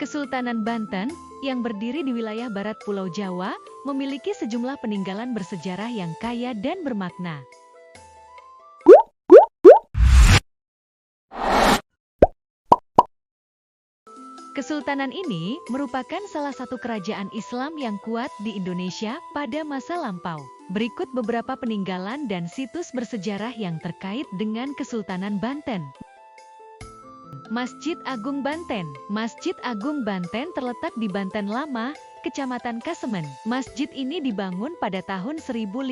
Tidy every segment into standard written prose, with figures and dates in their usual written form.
Kesultanan Banten, yang berdiri di wilayah barat Pulau Jawa, memiliki sejumlah peninggalan bersejarah yang kaya dan bermakna. Kesultanan ini merupakan salah satu kerajaan Islam yang kuat di Indonesia pada masa lampau. Berikut beberapa peninggalan dan situs bersejarah yang terkait dengan Kesultanan Banten. Masjid Agung Banten. Masjid Agung Banten terletak di Banten Lama, Kecamatan Kasemen. Masjid ini dibangun pada tahun 1556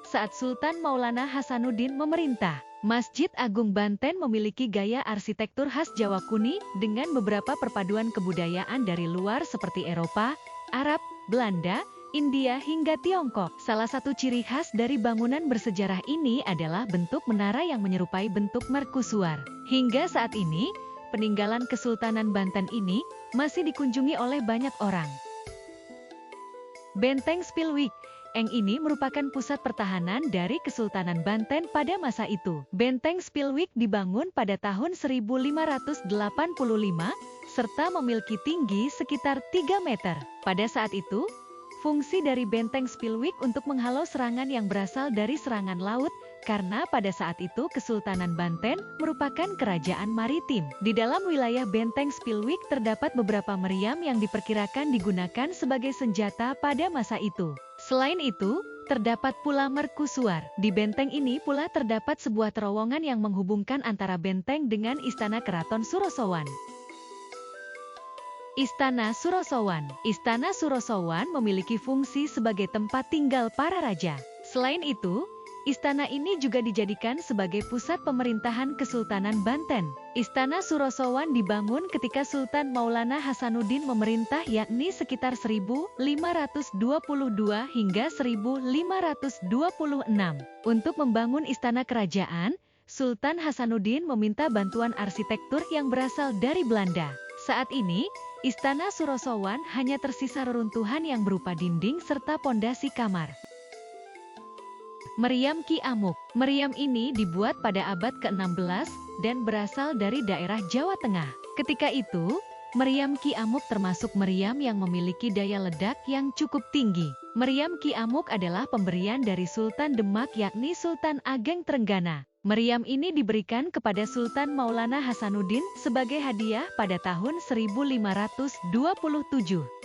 saat Sultan Maulana Hasanuddin memerintah. Masjid Agung Banten memiliki gaya arsitektur khas Jawa Kuning dengan beberapa perpaduan kebudayaan dari luar seperti Eropa, Arab, Belanda, India hingga Tiongkok. Salah satu ciri khas dari bangunan bersejarah ini adalah bentuk menara yang menyerupai bentuk merkusuar. Hingga saat ini, peninggalan Kesultanan Banten ini masih dikunjungi oleh banyak orang. Benteng Spilwijk. Ini merupakan pusat pertahanan dari Kesultanan Banten pada masa itu. Benteng Spilwijk dibangun pada tahun 1585 serta memiliki tinggi sekitar 3 meter. Pada saat itu, fungsi dari Benteng Spilwijk untuk menghalau serangan yang berasal dari serangan laut, karena pada saat itu Kesultanan Banten merupakan kerajaan maritim. Di dalam wilayah Benteng Spilwijk terdapat beberapa meriam yang diperkirakan digunakan sebagai senjata pada masa itu. Selain itu, terdapat pula merkusuar. Di benteng ini pula terdapat sebuah terowongan yang menghubungkan antara benteng dengan Istana Keraton Surosowan. Istana Surosowan. Istana Surosowan memiliki fungsi sebagai tempat tinggal para raja. Selain itu, istana ini juga dijadikan sebagai pusat pemerintahan Kesultanan Banten. Istana Surosowan dibangun ketika Sultan Maulana Hasanuddin memerintah, yakni sekitar 1522 hingga 1526. Untuk membangun istana kerajaan, Sultan Hasanuddin meminta bantuan arsitektur yang berasal dari Belanda. Saat ini, Istana Surosowan hanya tersisa reruntuhan yang berupa dinding serta pondasi kamar. Meriam Ki Amuk. Meriam ini dibuat pada abad ke-16 dan berasal dari daerah Jawa Tengah. Ketika itu, meriam Ki Amuk termasuk meriam yang memiliki daya ledak yang cukup tinggi. Meriam Ki Amuk adalah pemberian dari Sultan Demak, yakni Sultan Ageng Trenggana. Meriam ini diberikan kepada Sultan Maulana Hasanuddin sebagai hadiah pada tahun 1527.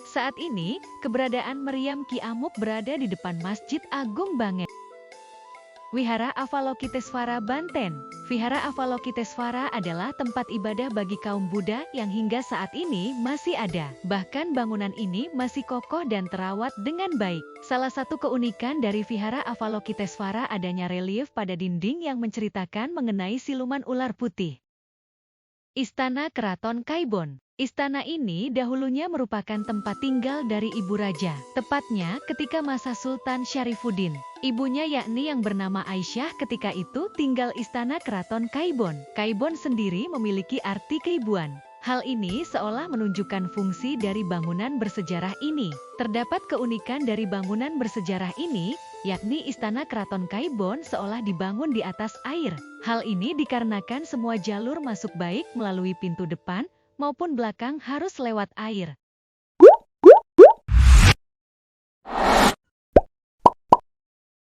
Saat ini, keberadaan meriam Ki Amuk berada di depan Masjid Agung Banten. Wihara Avalokitesvara Banten. Vihara Avalokitesvara adalah tempat ibadah bagi kaum Buddha yang hingga saat ini masih ada. Bahkan bangunan ini masih kokoh dan terawat dengan baik. Salah satu keunikan dari Vihara Avalokitesvara adanya relief pada dinding yang menceritakan mengenai siluman ular putih. Istana Keraton Kaibon. Istana ini dahulunya merupakan tempat tinggal dari ibu raja, tepatnya ketika masa Sultan Syarifuddin. Ibunya, yakni yang bernama Aisyah, ketika itu tinggal Istana Keraton Kaibon. Kaibon sendiri memiliki arti keibuan. Hal ini seolah menunjukkan fungsi dari bangunan bersejarah ini. Terdapat keunikan dari bangunan bersejarah ini, yakni Istana Keraton Kaibon seolah dibangun di atas air. Hal ini dikarenakan semua jalur masuk baik melalui pintu depan maupun belakang harus lewat air.